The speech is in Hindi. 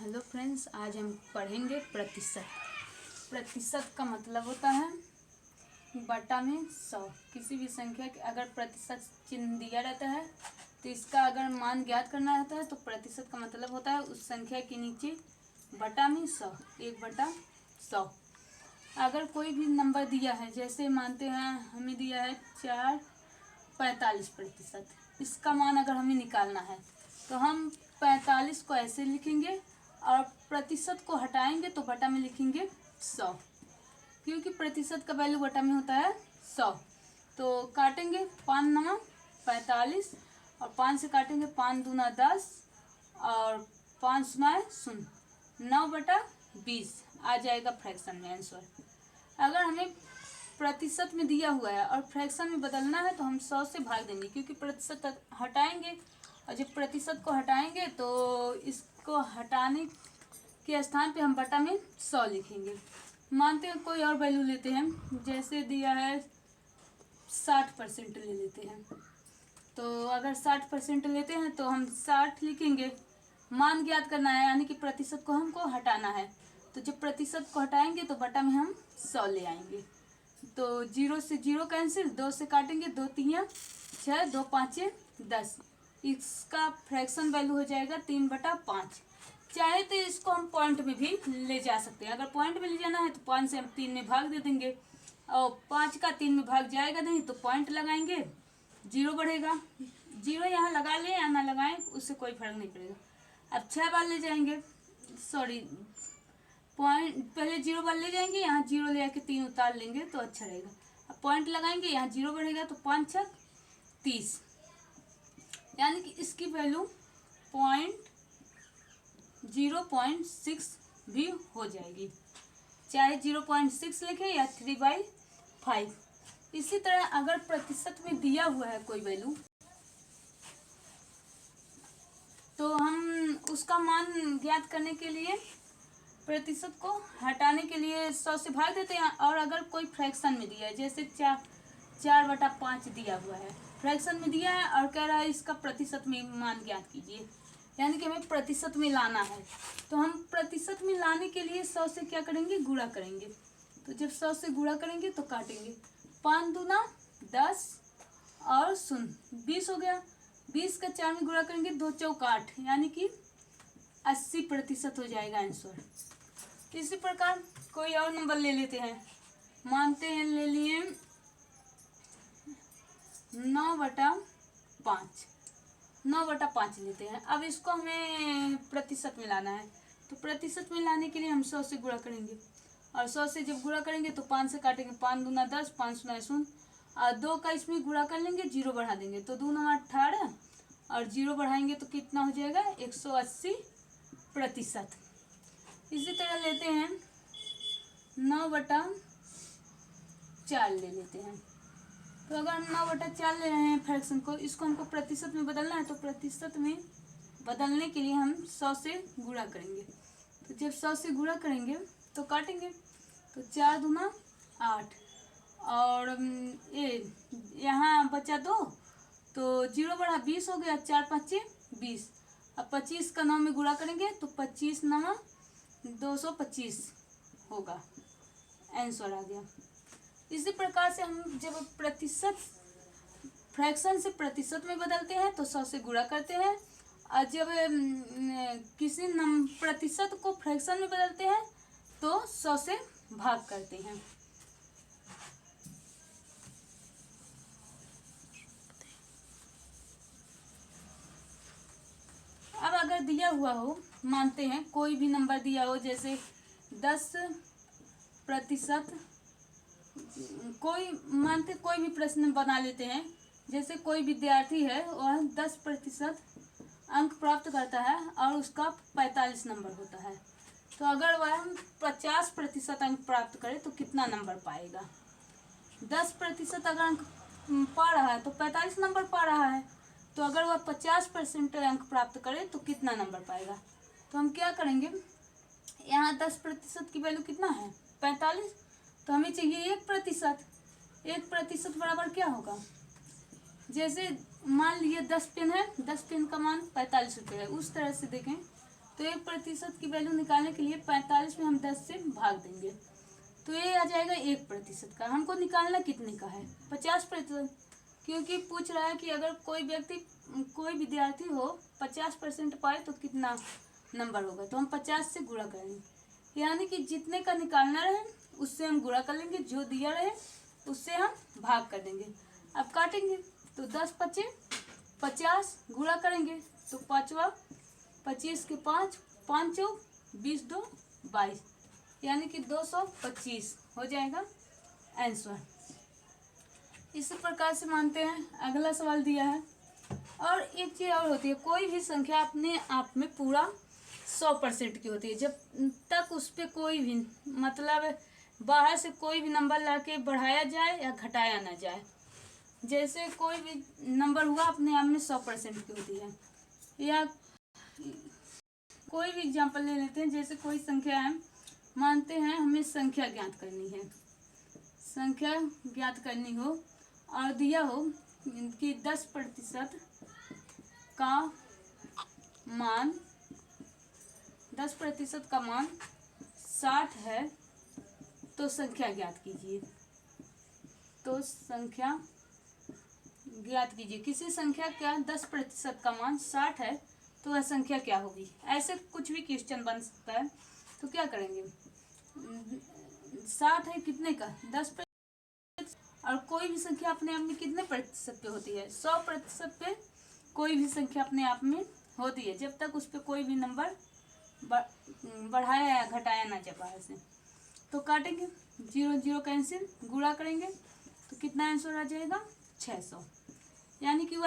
हेलो फ्रेंड्स, आज हम पढ़ेंगे प्रतिशत। प्रतिशत का मतलब होता है बटा में 100। किसी भी संख्या के अगर प्रतिशत चिन्ह दिया रहता है तो इसका अगर मान ज्ञात करना रहता है तो प्रतिशत का मतलब होता है उस संख्या के नीचे बटा में 100, 1/100। अगर कोई भी नंबर दिया है, जैसे मानते हैं हमें दिया है 4/45%, इसका मान अगर हमें निकालना है तो हम 45 को ऐसे लिखेंगे और प्रतिशत को हटाएंगे तो बटा में लिखेंगे 100, क्योंकि प्रतिशत का वैल्यू बटा में होता है 100। तो काटेंगे 5 9 45 और 5 से काटेंगे 5 दूना 10 और 5 सुनाए 0, 9/20 आ जाएगा फ्रैक्शन में आंसर। अगर हमें प्रतिशत में दिया हुआ है और फ्रैक्शन में बदलना है तो हम 100 से भाग देंगे, क्योंकि प्रतिशत हटाएंगे और जब प्रतिशत को हटाएंगे तो इसको हटाने के स्थान पे हम बटा में 100 लिखेंगे। मानते हैं कोई और वैल्यू लेते हैं, जैसे दिया है 60% ले लेते हैं। तो अगर 60% लेते हैं तो हम 60 लिखेंगे, मान ज्ञात करना है यानी कि प्रतिशत को हमको हटाना है। तो जब प्रतिशत को हटाएंगे तो बटा में हम 100 ले आएंगे। तो 0 से 0 कैंसिल, 2 से काटेंगे 2 3 6, 2 5 10। इसका फ्रैक्शन वैल्यू हो जाएगा 3/5। चाहे तो इसको हम पॉइंट में भी ले जा सकते हैं। अगर पॉइंट में ले जाना है तो 5 से हम 3 में भाग दे देंगे और 5 का 3 में भाग जाएगा नहीं तो पॉइंट लगाएंगे, 0 बढ़ेगा। 0 यहाँ लगा लें या ना लगाएं उससे कोई फर्क नहीं पड़ेगा। अब 6 बार ले जाएंगे, सॉरी पॉइंट पहले 0 बार ले जाएंगे, यहाँ 0 ले आके 3 उतार लेंगे तो अच्छा रहेगा। अब पॉइंट लगाएंगे, यहाँ 0 बढ़ेगा तो 5 6 30, यानी कि इसकी वैल्यू 0.6 भी हो जाएगी। चाहे 0.6 लिखें या 3/5। इसी तरह अगर प्रतिशत में दिया हुआ है कोई वैल्यू तो हम उसका मान ज्ञात करने के लिए प्रतिशत को हटाने के लिए 100 से भाग देते हैं। और अगर कोई फ्रैक्शन में दिया है, जैसे 4/5 दिया हुआ है, फ्रैक्शन में दिया है और कह रहा है इसका प्रतिशत में मान ज्ञात कीजिए, यानी कि हमें प्रतिशत में लाना है। तो हम प्रतिशत में लाने के लिए 100 से क्या करेंगे, गुणा करेंगे। तो जब 100 से गुणा करेंगे तो काटेंगे, 5 दूना 10 और 0 20 हो गया। 20 का 4 में गुणा करेंगे 2 चौक 8, यानी कि 80% हो जाएगा आंसर। इसी प्रकार कोई और नंबर ले लेते हैं, मानते हैं ले लिए 9/5, 9/5 लेते हैं। अब इसको हमें प्रतिशत में लाना है, तो प्रतिशत में लाने के लिए हम 100 से गुणा करेंगे और 100 से जब गुणा करेंगे तो 5 से काटेंगे, 5 दूना 10, 5 सुना 0 और 2 का इसमें गुणा कर लेंगे, 0 बढ़ा देंगे तो 2 9 18 और 0 बढ़ाएंगे तो कितना हो जाएगा 180%। इसी तरह लेते हैं 9/4 ले लेते हैं। तो अगर हम 9/4 ले रहे हैं फ्रैक्शन को, इसको हमको प्रतिशत में बदलना है तो प्रतिशत में बदलने के लिए हम 100 से गुणा करेंगे। तो जब 100 से गुणा करेंगे तो काटेंगे, तो 4 दूना 8 और ये यहाँ बचा 2 तो 0 बढ़ा 20 हो गया, 4 5 20। अब 25 का 9 में गुणा करेंगे तो 25 9 225 होगा, आंसर आ गया। इसी प्रकार से हम जब प्रतिशत फ्रैक्शन से प्रतिशत में बदलते हैं तो 100 से गुणा करते हैं और जब किसी प्रतिशत को फ्रैक्शन में बदलते हैं तो 100 से भाग करते हैं। अब अगर दिया हुआ हो, मानते हैं कोई भी नंबर दिया हो, जैसे 10%, कोई मानते कोई भी प्रश्न बना लेते हैं, जैसे कोई विद्यार्थी है वह 10% अंक प्राप्त करता है और उसका 45 नंबर होता है, तो अगर वह 50% अंक प्राप्त करे तो कितना नंबर पाएगा। 10% अगर अंक पा रहा है तो 45 नंबर पा रहा है, तो अगर वह 50% अंक प्राप्त करे तो कितना नंबर पाएगा। तो हम क्या करेंगे, यहाँ 10% की वैल्यू कितना है 45, तो हमें चाहिए 1%। 1% बराबर क्या होगा, जैसे मान लिए 10 पेन है, 10 पेन का मान 45 रुपये है, उस तरह से देखें तो 1% की वैल्यू निकालने के लिए 45 में हम 10 से भाग देंगे, तो ये आ जाएगा 1% का। हमको निकालना कितने का है? 50%, क्योंकि पूछ रहा है कि अगर कोई विद्यार्थी हो 50% पाए तो कितना नंबर होगा, तो हम 50 से गुणा करेंगे, यानी कि जितने का निकालना रहे उससे हम गुणा कर लेंगे, जो दिया रहे उससे हम भाग कर देंगे। अब काटेंगे तो 10 पचे 50, गुणा करेंगे तो 5 25 के 5, 5 चौक 20 2 22, यानी कि 225 हो जाएगा आंसर। इसी प्रकार से मानते हैं। अगला सवाल दिया है, और एक चीज़ और होती है, कोई भी संख्या अपने आप में पूरा 100% की होती है जब तक उस पर कोई भी मतलब बाहर से कोई भी नंबर लाके बढ़ाया जाए या घटाया ना जाए। जैसे कोई भी नंबर हुआ अपने आप में 100% की होती है। या कोई भी एग्जांपल ले लेते हैं, जैसे कोई संख्या है, मानते हैं हमें संख्या ज्ञात करनी है, संख्या ज्ञात करनी हो और दिया हो कि 10% का मान 10% का मान 60 है, तो संख्या ज्ञात कीजिए। तो संख्या ज्ञात कीजिए, किसी संख्या का 10% का मान 60 है तो वह संख्या क्या होगी। ऐसे कुछ भी क्वेश्चन बन सकता है, तो क्या करेंगे, 60 है कितने का, 10%, और कोई भी संख्या अपने आप में कितने प्रतिशत पे होती है, 100% पे कोई भी संख्या अपने आप में होती है जब तक उस पर कोई भी नंबर बढ़ाया या घटाया ना जाए बाहर से। तो काटेंगे, 0 0 कैंसिल, गुणा करेंगे तो कितना आंसर आ जाएगा, 600, यानी कि